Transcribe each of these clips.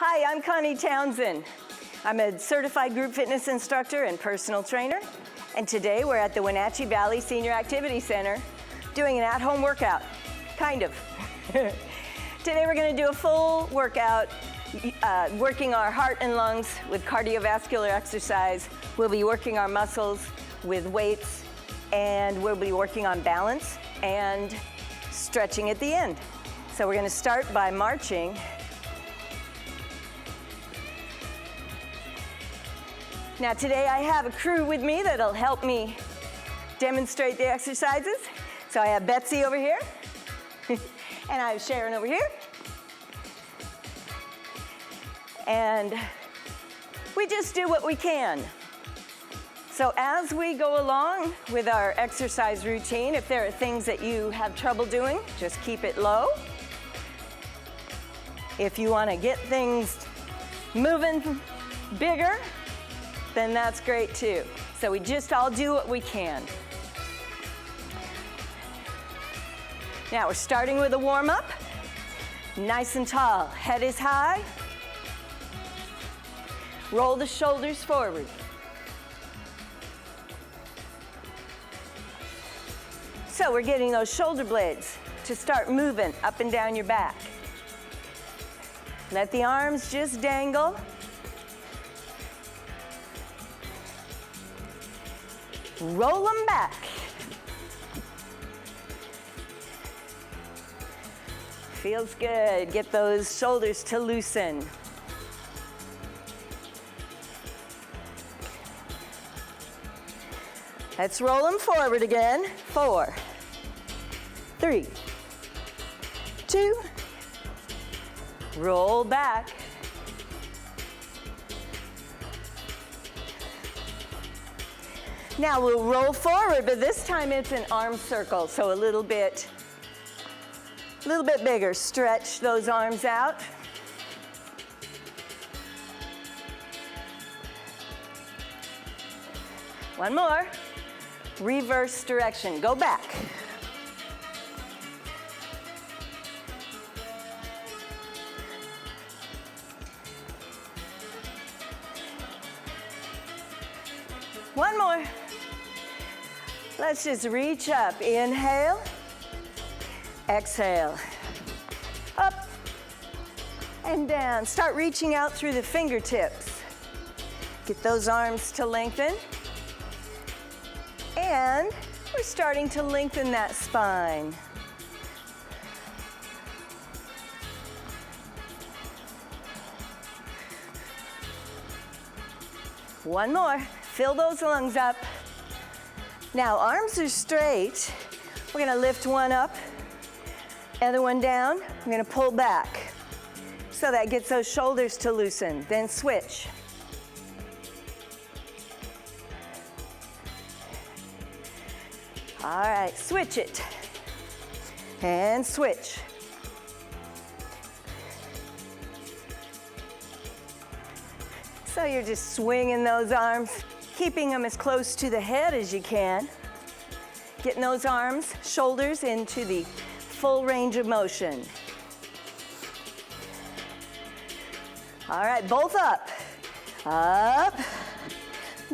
Hi, I'm Connie Townsend. I'm a certified group fitness instructor and personal trainer. And today we're at the Wenatchee Valley Senior Activity Center doing an at-home workout, kind of. Today we're going to do a full workout, working our heart and lungs with cardiovascular exercise. We'll be working our muscles with weights, and we'll be working on balance and stretching at the end. So we're going to start by marching. Now today I have a crew with me that'll help me demonstrate the exercises. So I have Betsy over here, and I have Sharon over here. And we just do what we can. So as we go along with our exercise routine, if there are things that you have trouble doing, just keep it low. If you want to get things moving bigger, then that's great too. So we just all do what we can. Now we're starting with a warm-up. Nice and tall, head is high. Roll the shoulders forward. So we're getting those shoulder blades to start moving up and down your back. Let the arms just dangle. Roll them back. Feels good. Get those shoulders to loosen. Let's roll them forward again. 4, 3, 2, roll back. Now we'll roll forward, but this time it's an arm circle, so a little bit bigger. Stretch those arms out. One more. Reverse direction. Go back. One more. Let's just reach up. Inhale. Exhale. Up and down. Start reaching out through the fingertips. Get those arms to lengthen. And we're starting to lengthen that spine. One more. Fill those lungs up. Now, arms are straight. We're going to lift one up, other one down. We're going to pull back. So that gets those shoulders to loosen. Then switch. All right, switch it. And switch. So you're just swinging those arms, keeping them as close to the head as you can. Getting those arms, shoulders into the full range of motion. All right, both up. Up,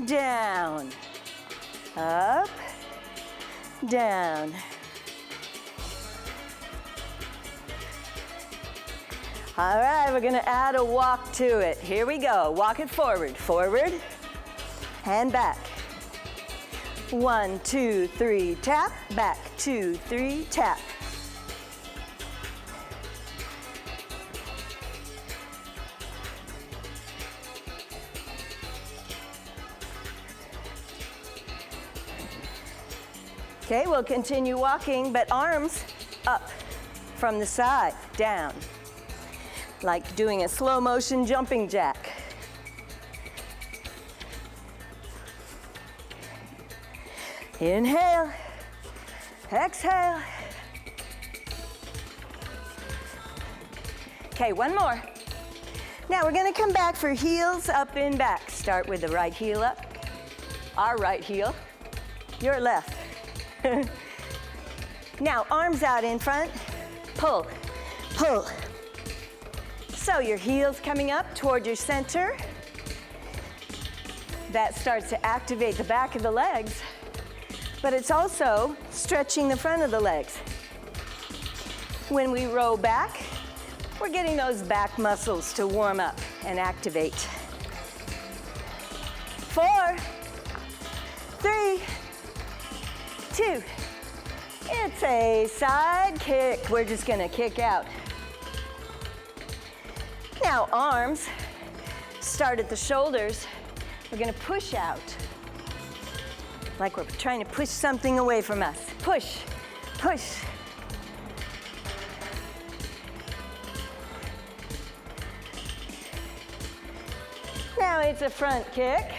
down. Up, down. All right, we're gonna add a walk to it. Here we go. Walk it forward. Forward and back. 1, 2, 3, tap. Back. 2, 3, tap. Okay, we'll continue walking, but arms up from the side, down. Like doing a slow motion jumping jack. Inhale, exhale. Okay, one more. Now we're gonna come back for heels up and back. Start with the right heel up, our right heel, your left. Now arms out in front, pull, pull. So your heels coming up toward your center. That starts to activate the back of the legs, but it's also stretching the front of the legs. When we row back, we're getting those back muscles to warm up and activate. 4, 3, 2. It's a side kick. We're just gonna kick out. Now arms start at the shoulders. We're gonna push out, like we're trying to push something away from us. Push, push. Now it's a front kick.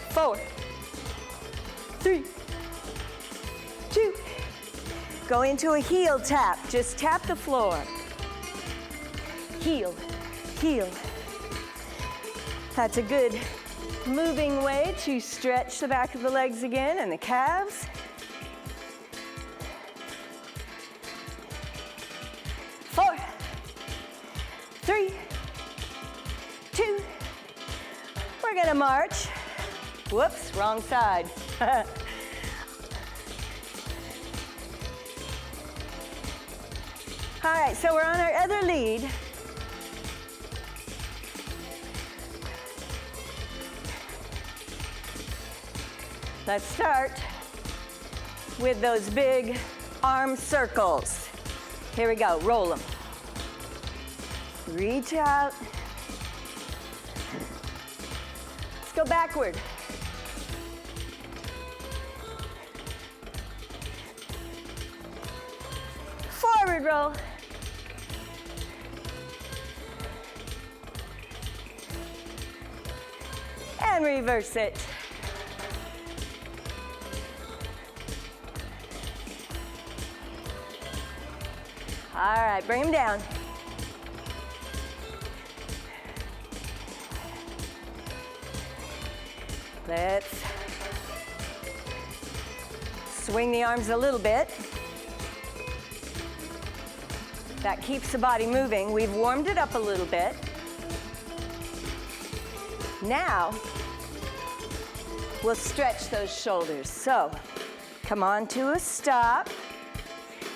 Four, 3, 2. Go into a heel tap. Just tap the floor. Heel, heel. That's a good moving way to stretch the back of the legs again and the calves. 4, 3, 2. We're gonna march. Whoops, wrong side. All right, so we're on our other lead. Let's start with those big arm circles. Here we go, roll them. Reach out. Let's go backward. Forward roll. And reverse it. All right, bring them down. Let's swing the arms a little bit. That keeps the body moving. We've warmed it up a little bit. Now, we'll stretch those shoulders. So, come on to a stop.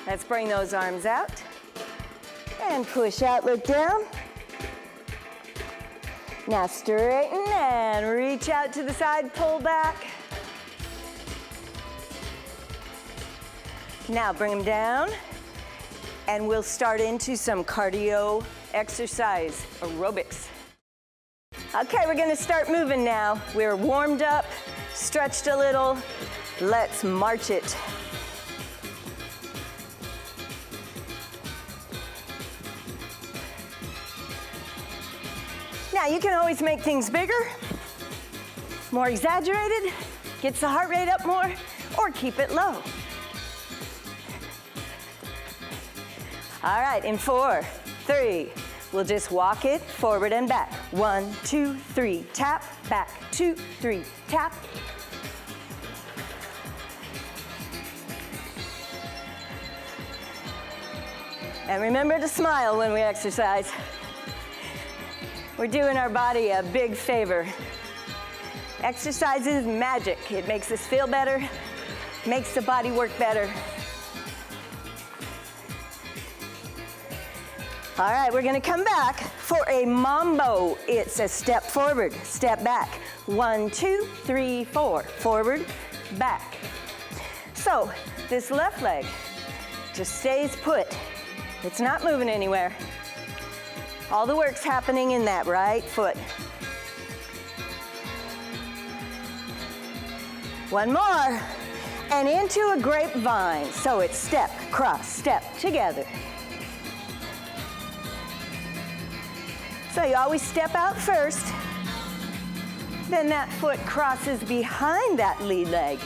Let's bring those arms out. And push out, look down. Now straighten and reach out to the side, pull back. Now bring them down. And we'll start into some cardio exercise, aerobics. Okay, we're gonna start moving now. We're warmed up, stretched a little. Let's march it. Now you can always make things bigger, more exaggerated, gets the heart rate up more, or keep it low. All right, in 4, 3, we'll just walk it forward and back. 1, 2, 3, tap, back, 2, 3, tap. And remember to smile when we exercise. We're doing our body a big favor. Exercise is magic. It makes us feel better, makes the body work better. All right, we're gonna come back for a mambo. It's a step forward, step back. 1, 2, 3, 4, forward, back. So this left leg just stays put. It's not moving anywhere. All the work's happening in that right foot. One more, and into a grapevine. So it's step, cross, step, together. So you always step out first, then that foot crosses behind that lead leg.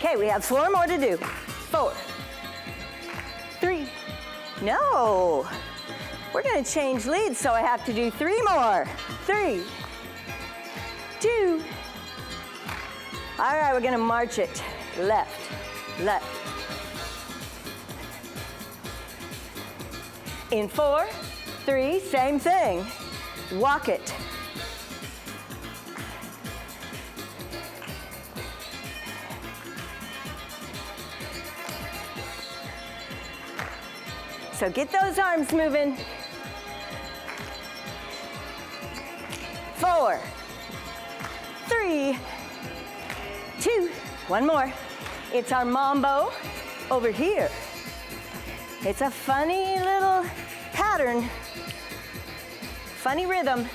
Okay, we have 4 more to do. 4, 3, no. We're gonna change leads, so I have to do 3 more. 3, 2. All right, we're gonna march it. Left, left. In 4, 3, same thing. Walk it. So get those arms moving. 4, 3, 2, 1 more. It's our mambo over here. It's a funny little pattern, funny rhythm.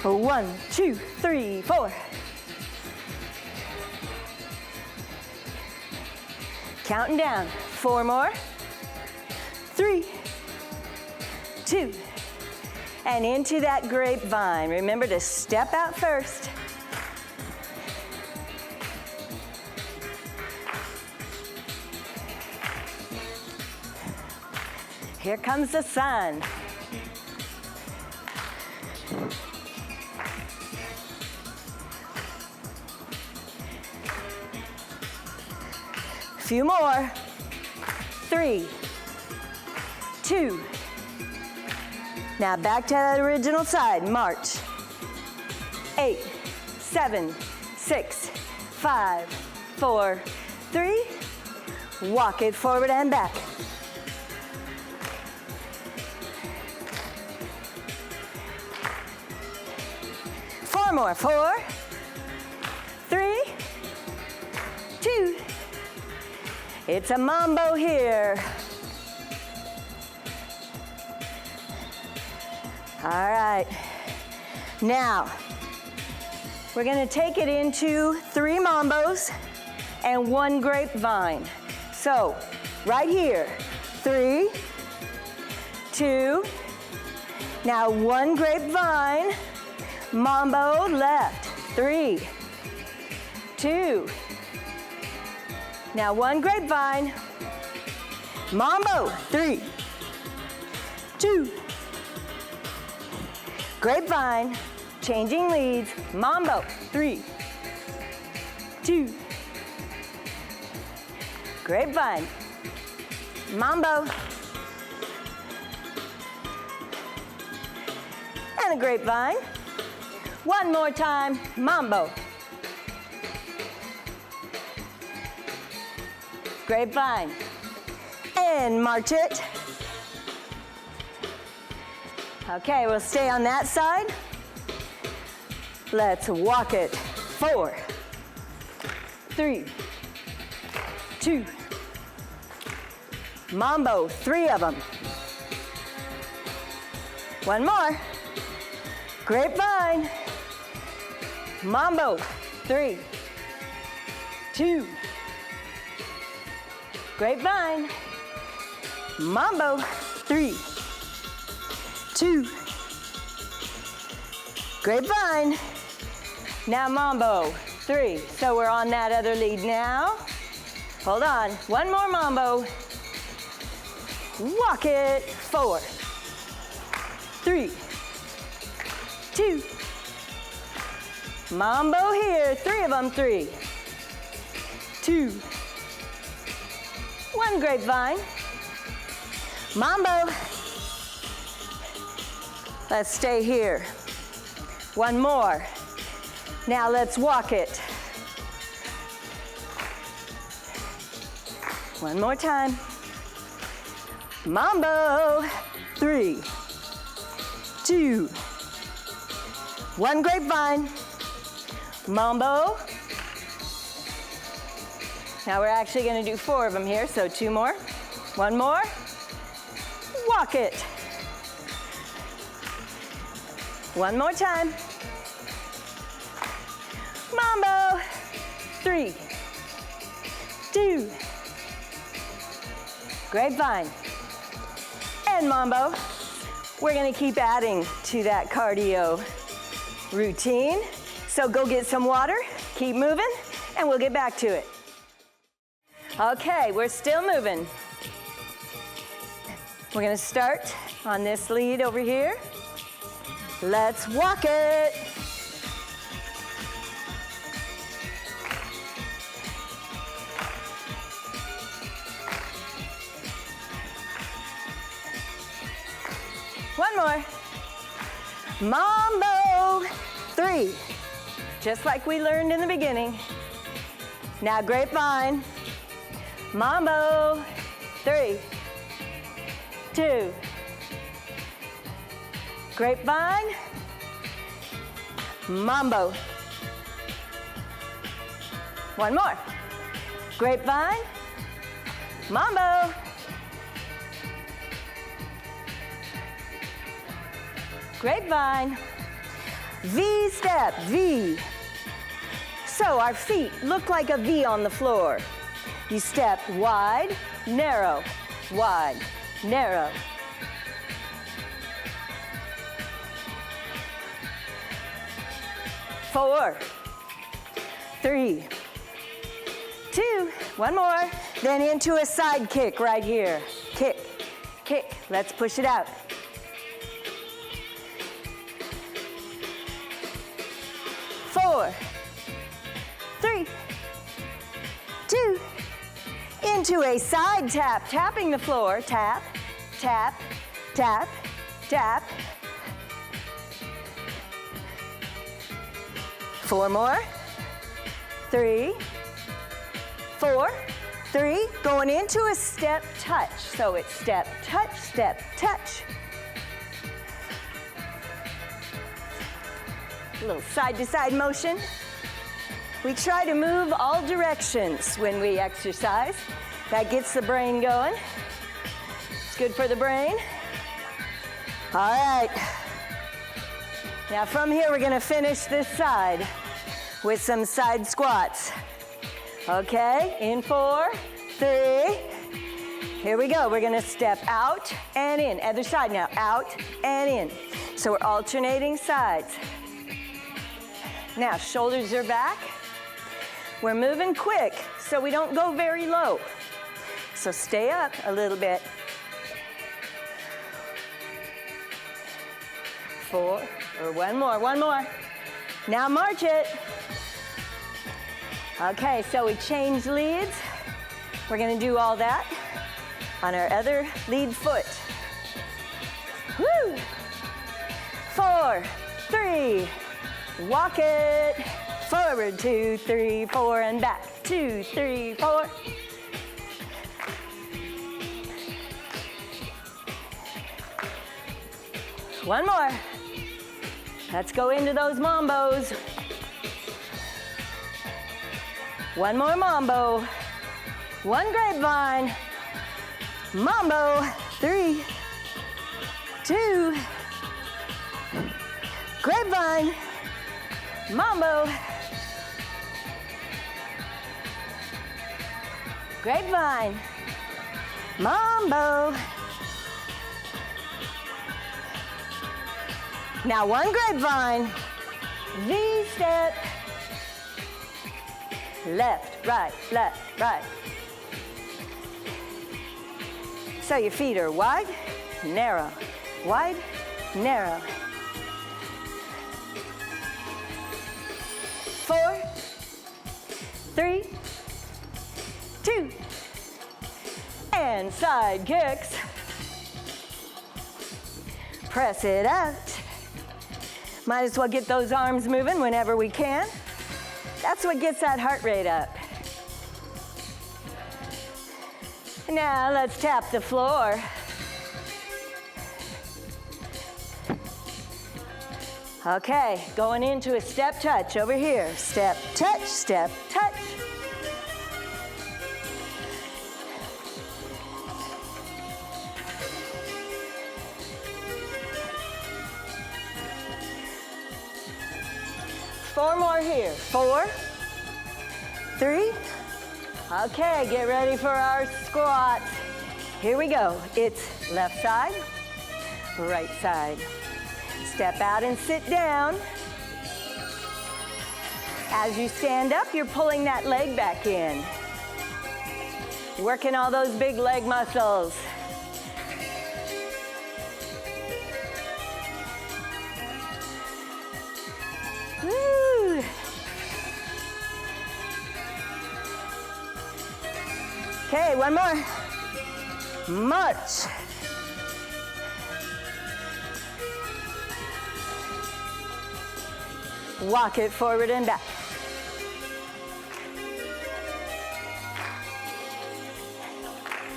1, 2, 3, 4. Counting down. 4 more. 3, 2, and into that grapevine. Remember to step out first. Here comes the sun. Few more. 3, 2. Now back to that original side. March. 8, 7, 6, 5, 4, 3. Walk it forward and back. Four more. 4, 3, 2. It's a mambo here. All right, now we're gonna take it into 3 mambos and 1 grapevine. So right here, 3, 2, now 1 grapevine, mambo left, 3, 2, now 1 grapevine, mambo, 3, 2, grapevine, changing leads, mambo, 3, 2, grapevine, mambo, and a grapevine. 1 more time, mambo, grapevine, and march it. Okay, we'll stay on that side. Let's walk it. 4, 3, 2, mambo, 3 of them. 1 more. Grapevine, mambo, 3, 2, grapevine, mambo, 3, 2, grapevine, now mambo, 3. So we're on that other lead now. Hold on, 1 more mambo. Walk it, 4, 3, 2, mambo here, 3 of them, 3, 2, 1 grapevine, mambo. Let's stay here. 1 more. Now let's walk it. 1 more time. Mambo. 3, 2, 1 grapevine. Mambo. Now we're actually going to do 4 of them here, so 2 more. 1 more. Walk it. 1 more time. Mambo. 3, 2, grapevine, and mambo. We're gonna keep adding to that cardio routine. So go get some water, keep moving, and we'll get back to it. Okay, we're still moving. We're gonna start on this lead over here. Let's walk it. One more. Mambo. 3. Just like we learned in the beginning. Now grapevine. Mambo. 3, 2. Grapevine. Mambo. One more. Grapevine. Mambo. Grapevine. V step, V. So our feet look like a V on the floor. You step wide, narrow, wide, narrow. Four, 3, 2, one more. Then into a side kick right here. Kick, kick. Let's push it out. 4, 3, 2, into a side tap, tapping the floor. Tap, tap, tap, tap. 4 more. 3, 4, 3. Going into a step touch. So it's step, touch, touch. A little side-to-side motion. We try to move all directions when we exercise. That gets the brain going. It's good for the brain. All right. Now from here, we're gonna finish this side with some side squats. Okay, in 4, 3. Here we go. We're gonna step out and in. Other side now, out and in. So we're alternating sides. Now, shoulders are back. We're moving quick, so we don't go very low. So stay up a little bit. 4, or one more. Now march it. Okay, so we change leads. We're gonna do all that on our other lead foot. Woo! 4, 3, walk it. Forward, 2, 3, 4, and back. 2, 3, 4. One more. Let's go into those mambos. One more mambo. One grapevine. Mambo. 3, 2. Grapevine. Mambo. Grapevine. Mambo. Now one grapevine. V-step. Left, right, left, right. So your feet are wide, narrow, wide, narrow. 4, 3, 2, and side kicks. Press it out. Might as well get those arms moving whenever we can. That's what gets that heart rate up. Now let's tap the floor. Okay, going into a step touch over here. Step touch, step touch. Four more here. 4, 3. Okay, get ready for our squats. Here we go. It's left side, right side. Step out and sit down. As you stand up, you're pulling that leg back in. Working all those big leg muscles. Woo. Okay, one more. March. Walk it forward and back.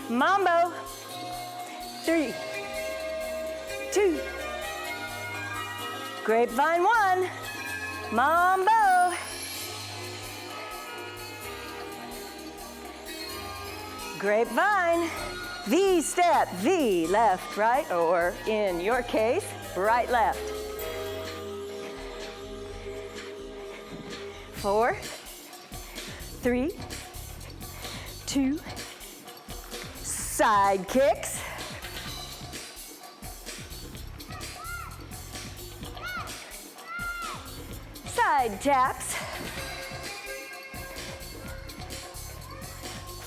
Mambo. 3, 2. Grapevine 1. Mambo. Grapevine. V step, V, left, right, or in your case, right, left. 4, 3, 2, side kicks. Side taps.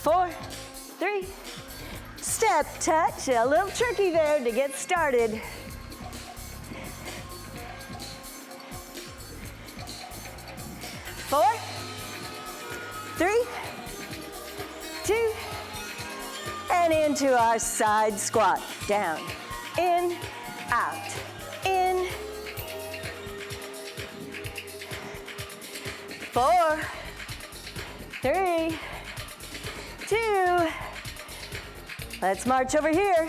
4, 3, step touch, a little tricky there to get started. 4, 3, 2, and into our side squat. Down, in, out, in. 4, 3, 2. Let's march over here.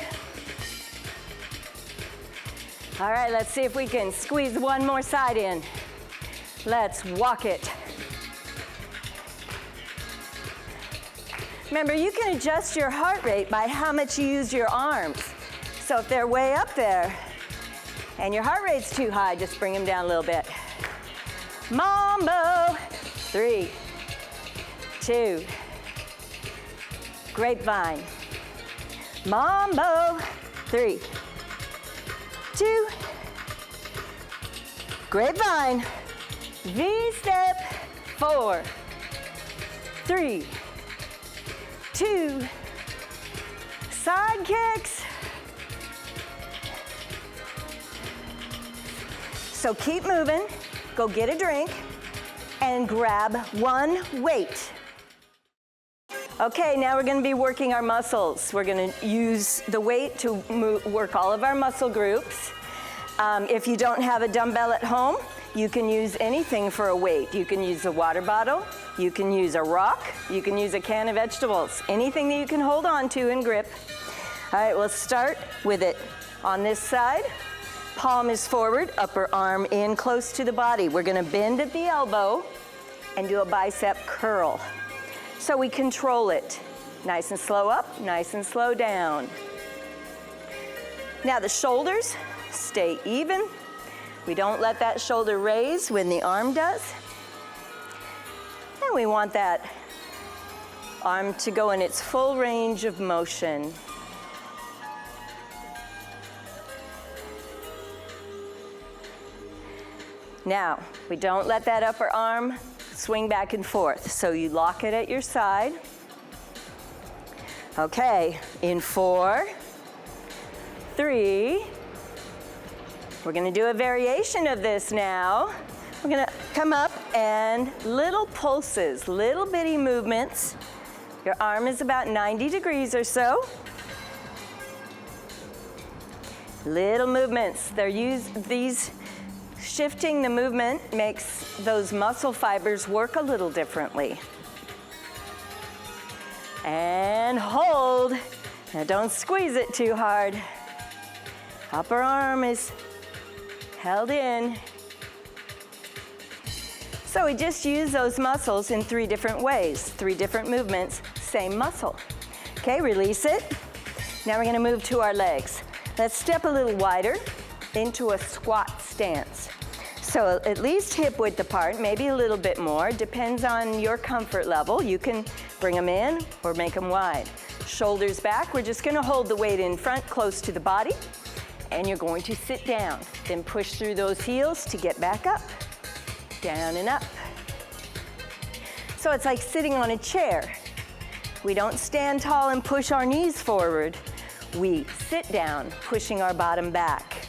All right, let's see if we can squeeze one more side in. Let's walk it. Remember, you can adjust your heart rate by how much you use your arms. So if they're way up there and your heart rate's too high, just bring them down a little bit. Mambo. 3, 2. Grapevine. Mambo. 3, 2. Grapevine. V-step. 4, 3, 2. Side kicks. So keep moving. Go get a drink and grab one weight. Okay, now we're going to be working our muscles. We're going to use the weight to work all of our muscle groups. If you don't have a dumbbell at home, you can use anything for a weight. You can use a water bottle, you can use a rock, you can use a can of vegetables, anything that you can hold on to and grip. All right, we'll start with it on this side. Palm is forward, upper arm in close to the body. We're going to bend at the elbow and do a bicep curl. So we control it. Nice and slow up, nice and slow down. Now the shoulders stay even. We don't let that shoulder raise when the arm does. And we want that arm to go in its full range of motion. Now, we don't let that upper arm swing back and forth. So you lock it at your side. Okay, in 4, 3. We're going to do a variation of this now. We're going to come up and little pulses, little bitty movements. Your arm is about 90 degrees or so. Little movements. Shifting the movement makes those muscle fibers work a little differently. And hold. Now don't squeeze it too hard. Upper arm is held in. So we just use those muscles in 3 different ways, 3 different movements, same muscle. Okay, release it. Now we're going to move to our legs. Let's step a little wider into a squat stance. So at least hip width apart, maybe a little bit more, depends on your comfort level. You can bring them in or make them wide. Shoulders back, we're just going to hold the weight in front close to the body, and you're going to sit down. Then push through those heels to get back up, down and up. So it's like sitting on a chair. We don't stand tall and push our knees forward. We sit down, pushing our bottom back.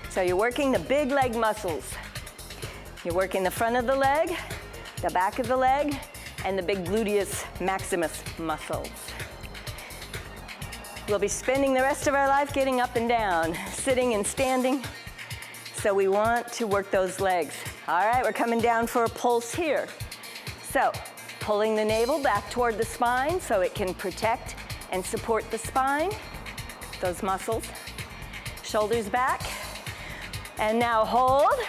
So you're working the big leg muscles. You're working the front of the leg, the back of the leg, and the big gluteus maximus muscles. We'll be spending the rest of our life getting up and down, sitting and standing. So we want to work those legs. All right, we're coming down for a pulse here. So, pulling the navel back toward the spine so it can protect and support the spine, those muscles. Shoulders back. And now hold.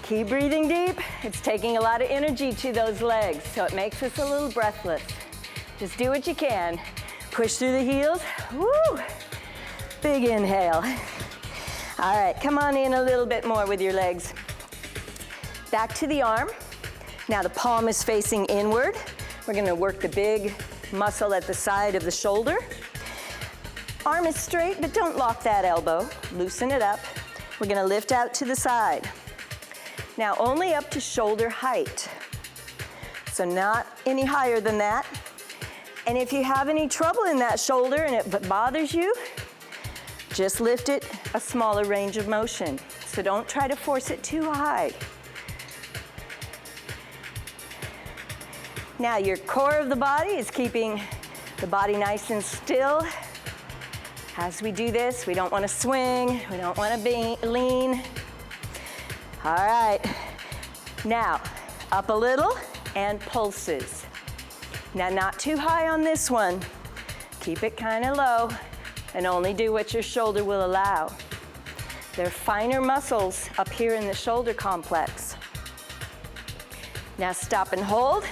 Keep breathing deep. It's taking a lot of energy to those legs, so it makes us a little breathless. Just do what you can. Push through the heels. Woo! Big inhale. All right, come on in a little bit more with your legs. Back to the arm. Now the palm is facing inward. We're gonna work the big muscle at the side of the shoulder. Arm is straight, but don't lock that elbow. Loosen it up. We're gonna lift out to the side. Now only up to shoulder height. So not any higher than that. And if you have any trouble in that shoulder and it bothers you, just lift it a smaller range of motion. So don't try to force it too high. Now your core of the body is keeping the body nice and still. As we do this, we don't want to swing, we don't want to lean. All right, now up a little and pulses. Now not too high on this one. Keep it kind of low and only do what your shoulder will allow. There are finer muscles up here in the shoulder complex. Now stop and hold.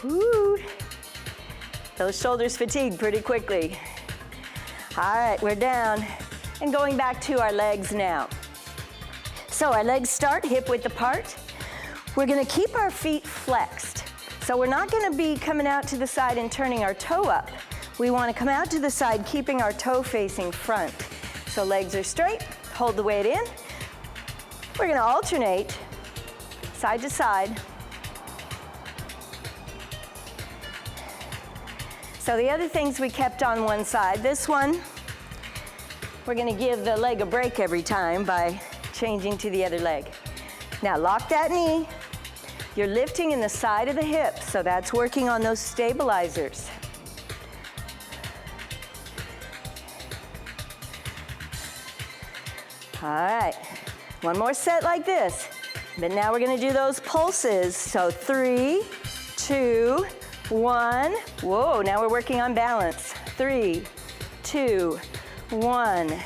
Woo. Those shoulders fatigue pretty quickly. All right, we're down and going back to our legs now. So our legs start hip width apart. We're gonna keep our feet flexed. So we're not gonna be coming out to the side and turning our toe up. We wanna come out to the side, keeping our toe facing front. So legs are straight, hold the weight in. We're gonna alternate side to side. So the other things we kept on one side, this one, we're gonna give the leg a break every time by changing to the other leg. Now lock that knee. You're lifting in the side of the hip, so that's working on those stabilizers. All right, one more set like this. But now we're gonna do those pulses. So 3, 2, 1. Whoa, now we're working on balance. 3, 2, 1.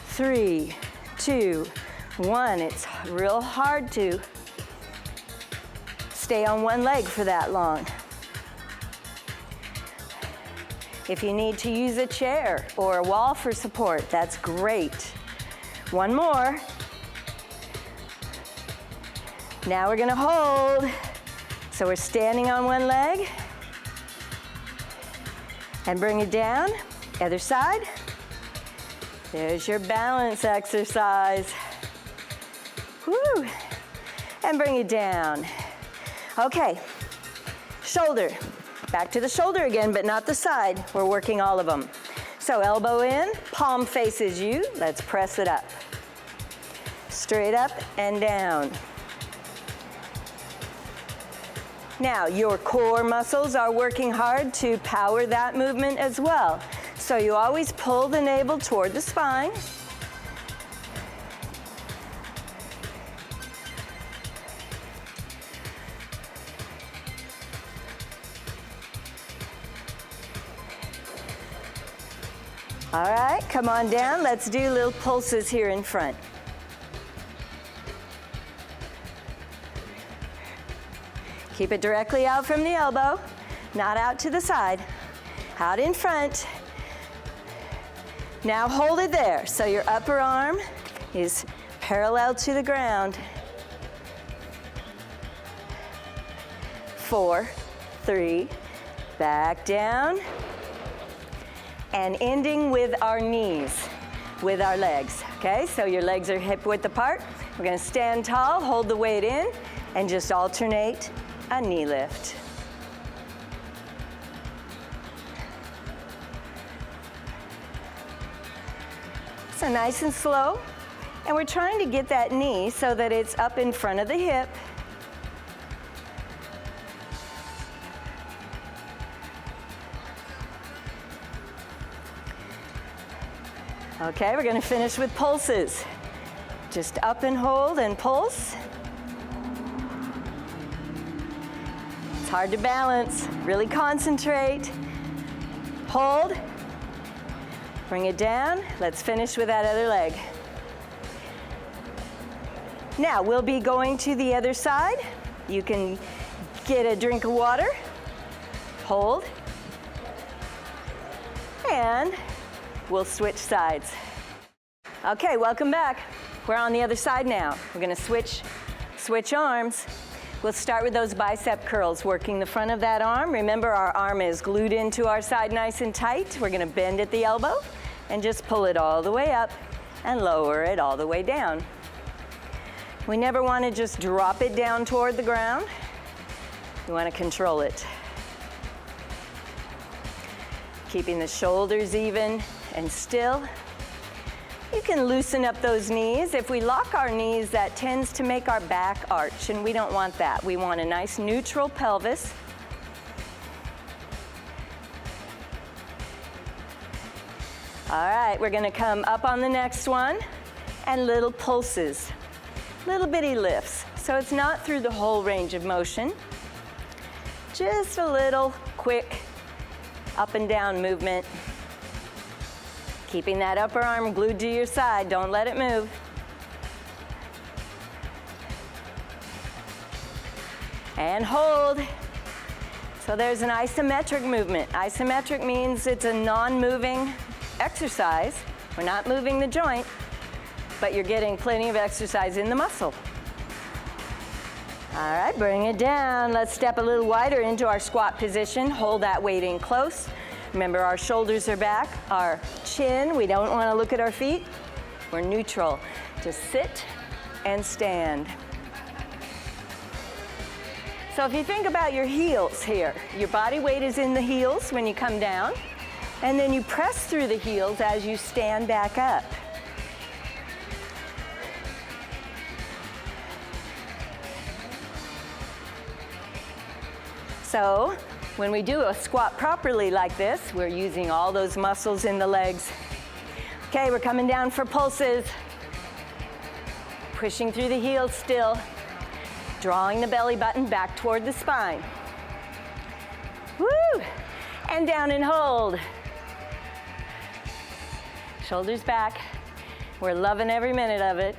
3, 2, 1. It's real hard to stay on one leg for that long. If you need to use a chair or a wall for support, that's great. One more. Now we're gonna hold. So we're standing on one leg and bring it down. Other side. There's your balance exercise. Woo. And bring it down. Okay, shoulder. Back to the shoulder again, but not the side. We're working all of them. So elbow in, palm faces you. Let's press it up. Straight up and down. Now, your core muscles are working hard to power that movement as well. So you always pull the navel toward the spine. All right, come on down. Let's do little pulses here in front. Keep it directly out from the elbow, not out to the side. Out in front. Now hold it there. So your upper arm is parallel to the ground. 4, 3, back down. And ending with our knees. with our legs, okay? So your legs are hip width apart. We're gonna stand tall, hold the weight in, and just alternate a knee lift. So nice and slow. And we're trying to get that knee so that it's up in front of the hip. Okay, we're going to finish with pulses. Just up and hold and pulse. It's hard to balance. Really concentrate. Hold. Bring it down. Let's finish with that other leg. Now, we'll be going to the other side. You can get a drink of water. Hold. And we'll switch sides. Okay, welcome back. We're on the other side now. We're gonna switch arms. We'll start with those bicep curls, working the front of that arm. Remember, our arm is glued into our side nice and tight. We're gonna bend at the elbow and just pull it all the way up and lower it all the way down. We never wanna just drop it down toward the ground. We wanna control it. Keeping the shoulders even and still. You can loosen up those knees. If we lock our knees, that tends to make our back arch, and we don't want that. We want a nice neutral pelvis. All right, we're gonna come up on the next one, and little pulses, little bitty lifts. So it's not through the whole range of motion, just a little quick up and down movement. Keeping that upper arm glued to your side, don't let it move. And hold. So there's an isometric movement. Isometric means it's a non-moving exercise. We're not moving the joint, but you're getting plenty of exercise in the muscle. All right, bring it down. Let's step a little wider into our squat position. Hold that weight in close. Remember, our shoulders are back, our chin, we don't want to look at our feet. We're neutral. Just sit and stand. So if you think about your heels here, your body weight is in the heels when you come down, and then you press through the heels as you stand back up. So when we do a squat properly like this, we're using all those muscles in the legs. Okay, we're coming down for pulses. Pushing through the heels still. Drawing the belly button back toward the spine. Woo! And down and hold. Shoulders back. We're loving every minute of it.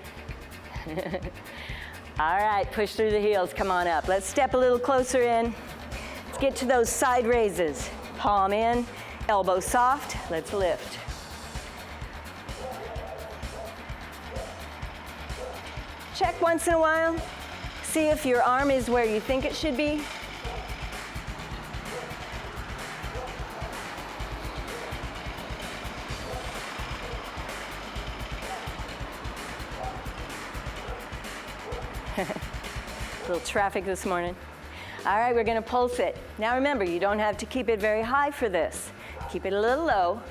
All right, push through the heels, come on up. Let's step a little closer in. Let's get to those side raises. Palm in, elbow soft, let's lift. Check once in a while. See if your arm is where you think it should be. A little traffic this morning. All right, we're gonna pulse it. Now remember, you don't have to keep it very high for this. Keep it a little low.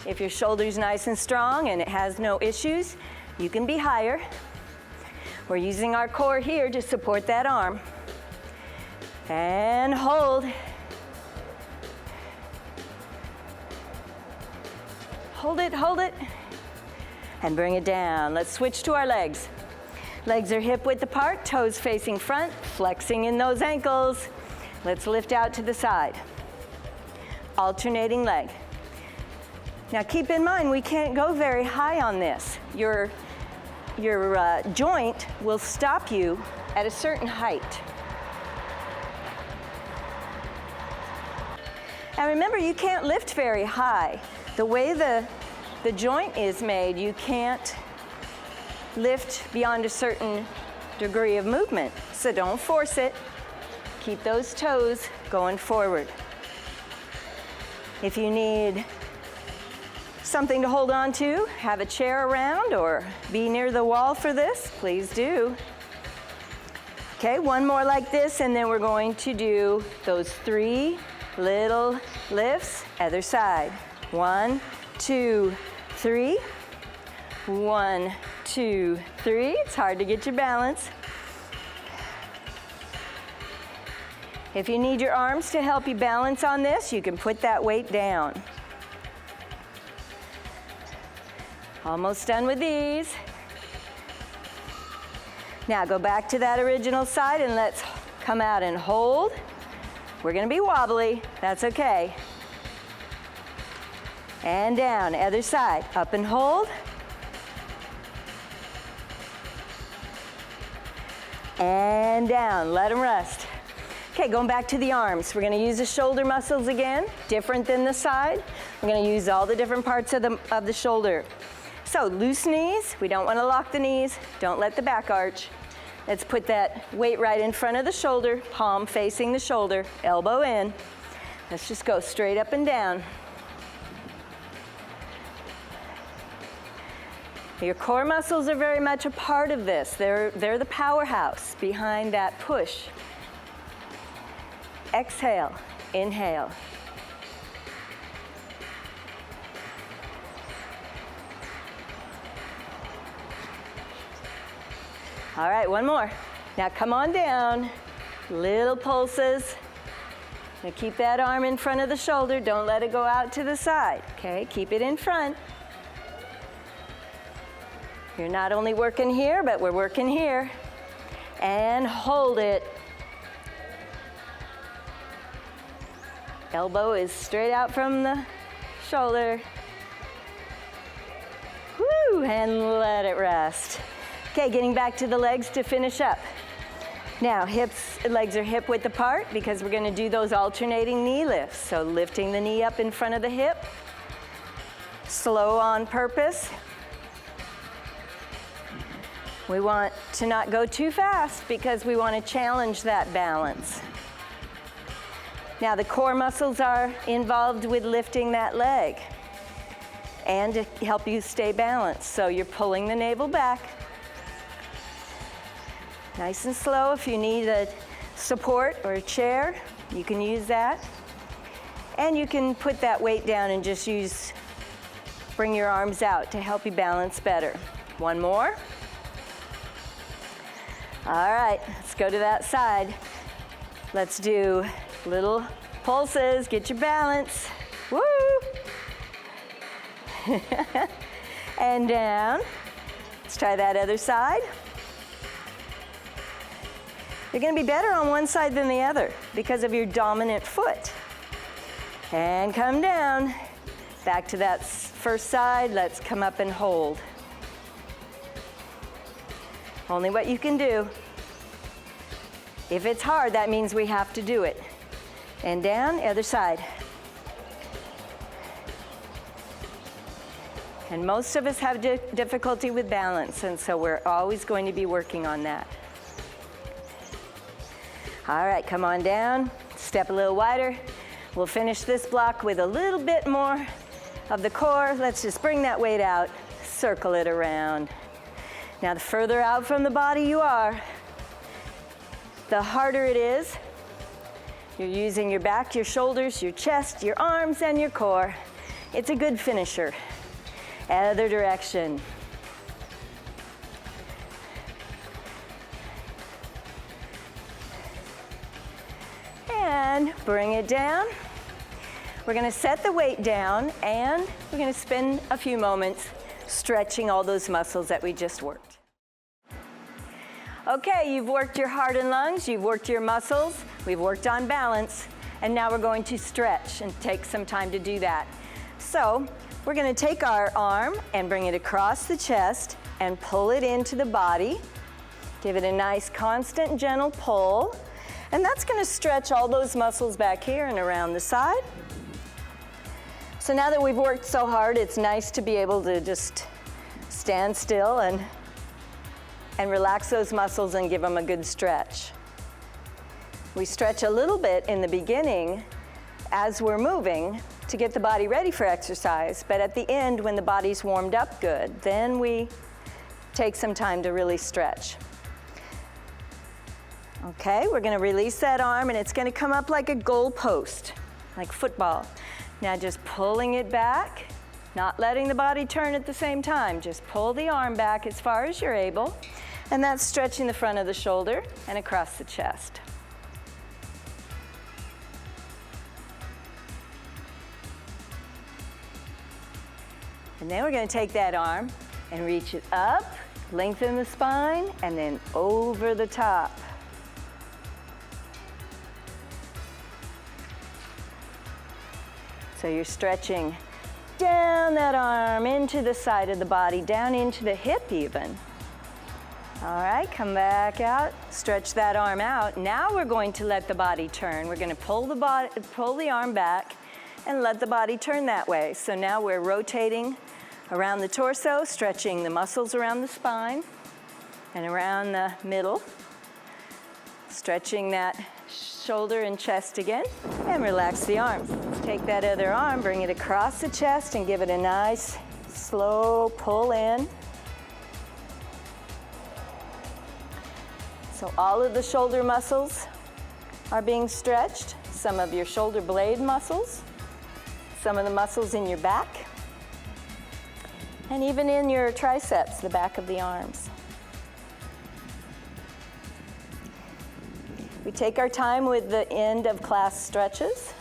If your shoulder's nice and strong and it has no issues, you can be higher. We're using our core here to support that arm. And hold. Hold it. And bring it down. Let's switch to our legs. Legs are hip width apart, toes facing front, flexing in those ankles. Let's lift out to the side. Alternating leg. Now keep in mind, we can't go very high on this. Your joint will stop you at a certain height. And remember, you can't lift very high. The way the joint is made, you can't lift beyond a certain degree of movement. So don't force it. Keep those toes going forward. If you need something to hold on to, have a chair around or be near the wall for this, please do. Okay, one more like this, and then we're going to do those 3 little lifts, other side. 1, 2, 3. 1, 2, 3. It's hard to get your balance. If you need your arms to help you balance on this, you can put that weight down. Almost done with these. Now go back to that original side and let's come out and hold. We're going to be wobbly. That's okay. And down, other side. Up and hold. And down, let them rest. Okay, going back to the arms. We're gonna use the shoulder muscles again, different than the side. We're gonna use all the different parts of the shoulder. So loose knees, we don't wanna lock the knees, don't let the back arch. Let's put that weight right in front of the shoulder, palm facing the shoulder, elbow in. Let's just go straight up and down. Your core muscles are very much a part of this. They're the powerhouse behind that push. Exhale, inhale. All right, one more. Now come on down, little pulses. Now keep that arm in front of the shoulder. Don't let it go out to the side, okay? Keep it in front. You're not only working here, but we're working here. And hold it. Elbow is straight out from the shoulder. Woo, and let it rest. Okay, getting back to the legs to finish up. Now, legs are hip width apart because we're gonna do those alternating knee lifts. So lifting the knee up in front of the hip. Slow on purpose. We want to not go too fast because we want to challenge that balance. Now the core muscles are involved with lifting that leg and to help you stay balanced. So you're pulling the navel back. Nice and slow. If you need a support or a chair, you can use that. And you can put that weight down and just bring your arms out to help you balance better. One more. All right, let's go to that side. Let's do little pulses, get your balance. Woo! And down. Let's try that other side. You're gonna be better on one side than the other because of your dominant foot. And come down. Back to that first side, let's come up and hold. Only what you can do. If it's hard, that means we have to do it. And down, other side. And most of us have difficulty with balance, and so we're always going to be working on that. All right, come on down, step a little wider. We'll finish this block with a little bit more of the core. Let's just bring that weight out, circle it around. Now, the further out from the body you are, the harder it is. You're using your back, your shoulders, your chest, your arms, and your core. It's a good finisher. Other direction. And bring it down. We're gonna set the weight down, and we're gonna spend a few moments stretching all those muscles that we just worked. Okay, you've worked your heart and lungs, you've worked your muscles, we've worked on balance, and now we're going to stretch and take some time to do that. So, we're gonna take our arm and bring it across the chest and pull it into the body. Give it a nice, constant, gentle pull. And that's gonna stretch all those muscles back here and around the side. So now that we've worked so hard, it's nice to be able to just stand still and relax those muscles and give them a good stretch. We stretch a little bit in the beginning as we're moving to get the body ready for exercise. But at the end, when the body's warmed up good, then we take some time to really stretch. Okay, we're gonna release that arm and it's gonna come up like a goal post, like football. Now just pulling it back, not letting the body turn at the same time. Just pull the arm back as far as you're able, and that's stretching the front of the shoulder and across the chest. And then we're going to take that arm and reach it up, lengthen the spine, and then over the top. So you're stretching down that arm into the side of the body, down into the hip even. All right, come back out, stretch that arm out. Now we're going to let the body turn. We're going to pull the arm back and let the body turn that way. So now we're rotating around the torso, stretching the muscles around the spine and around the middle, stretching that shoulder and chest again, and relax the arms. Take that other arm, bring it across the chest, and give it a nice, slow pull in. So all of the shoulder muscles are being stretched, some of your shoulder blade muscles, some of the muscles in your back, and even in your triceps, the back of the arms. We take our time with the end of class stretches.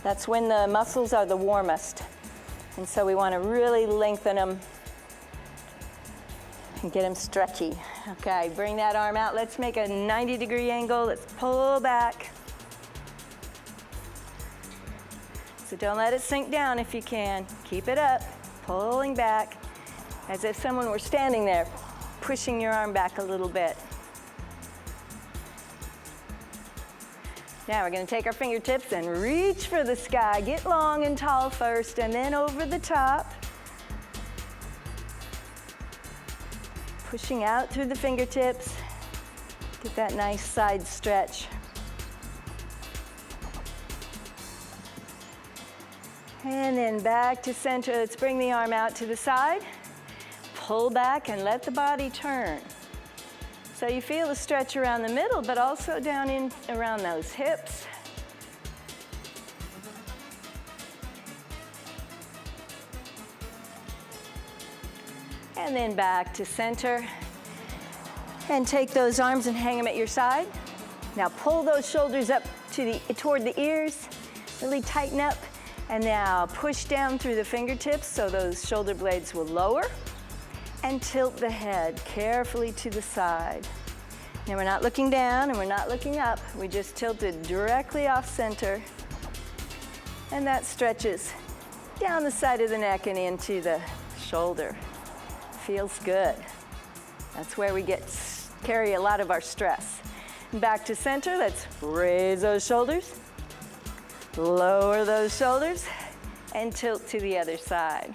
That's when the muscles are the warmest. And so we want to really lengthen them and get them stretchy. Okay, bring that arm out. Let's make a 90-degree angle. Let's pull back. So don't let it sink down if you can. Keep it up, pulling back, as if someone were standing there, pushing your arm back a little bit. Now we're going to take our fingertips and reach for the sky. Get long and tall first, and then over the top. Pushing out through the fingertips. Get that nice side stretch. And then back to center. Let's bring the arm out to the side. Pull back and let the body turn. So you feel the stretch around the middle, but also down in around those hips. And then back to center. And take those arms and hang them at your side. Now pull those shoulders up toward the ears. Really tighten up. And now push down through the fingertips so those shoulder blades will lower. And tilt the head carefully to the side. Now we're not looking down and we're not looking up. We just tilted directly off center. And that stretches down the side of the neck and into the shoulder. Feels good. That's where we carry a lot of our stress. Back to center, let's raise those shoulders, lower those shoulders, and tilt to the other side.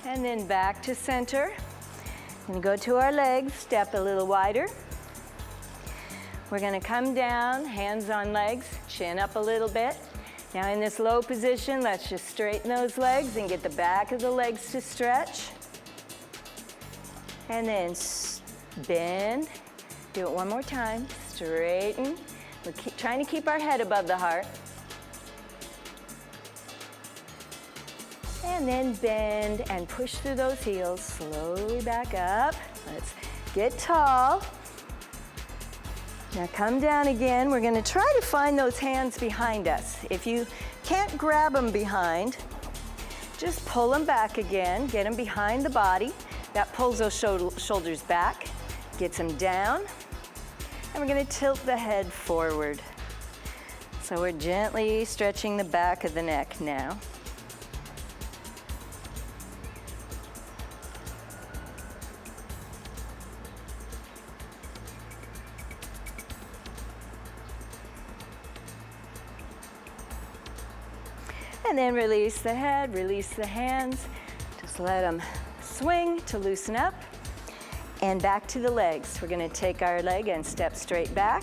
And then back to center. We're going to go to our legs, step a little wider. We're going to come down, hands on legs, chin up a little bit. Now in this low position, let's just straighten those legs and get the back of the legs to stretch. And then bend. Do it one more time. Straighten. We're trying to keep our head above the heart. And then bend and push through those heels. Slowly back up. Let's get tall. Now come down again. We're going to try to find those hands behind us. If you can't grab them behind, just pull them back again. Get them behind the body. That pulls those shoulders back, gets them down. And we're going to tilt the head forward. So we're gently stretching the back of the neck now. And then release the head, release the hands. Just let them swing to loosen up. And back to the legs. We're gonna take our leg and step straight back.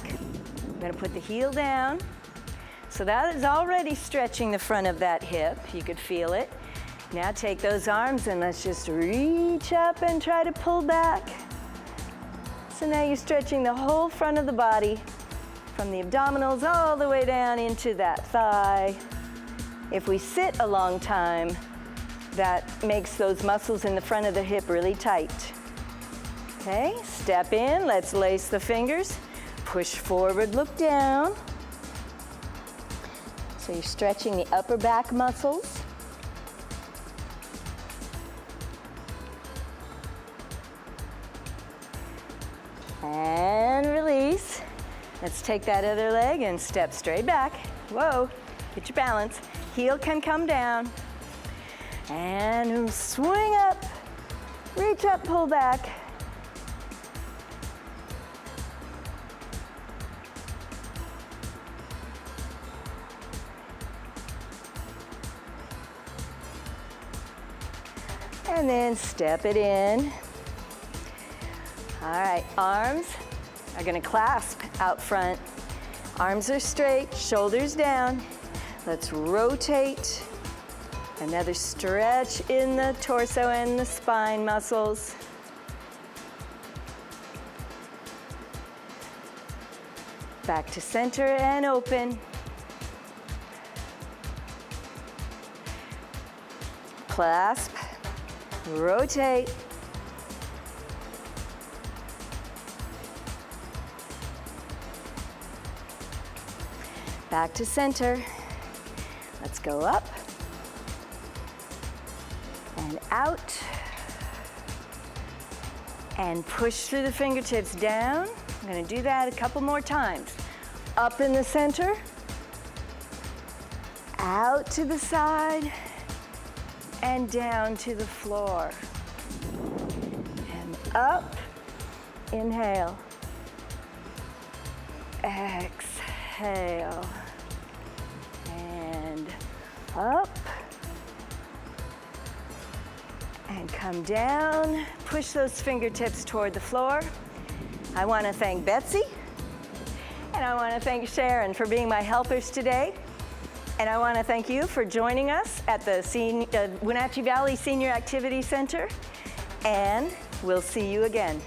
We're gonna put the heel down. So that is already stretching the front of that hip. You could feel it. Now take those arms and let's just reach up and try to pull back. So now you're stretching the whole front of the body from the abdominals all the way down into that thigh. If we sit a long time, that makes those muscles in the front of the hip really tight. Okay, step in, let's lace the fingers. Push forward, look down. So you're stretching the upper back muscles. And release. Let's take that other leg and step straight back. Whoa, get your balance. Heel can come down. And swing up, reach up, pull back. And then step it in. All right, arms are gonna clasp out front. Arms are straight, shoulders down. Let's rotate. Another stretch in the torso and the spine muscles. Back to center and open. Clasp, rotate. Back to center. Let's go up and out and push through the fingertips down. I'm going to do that a couple more times. Up in the center, out to the side, and down to the floor. And up, inhale, exhale, and up, and come down. Push those fingertips toward the floor. I want to thank Betsy, and I want to thank Sharon for being my helpers today. And I want to thank you for joining us at the Wenatchee Valley Senior Activity Center, and we'll see you again.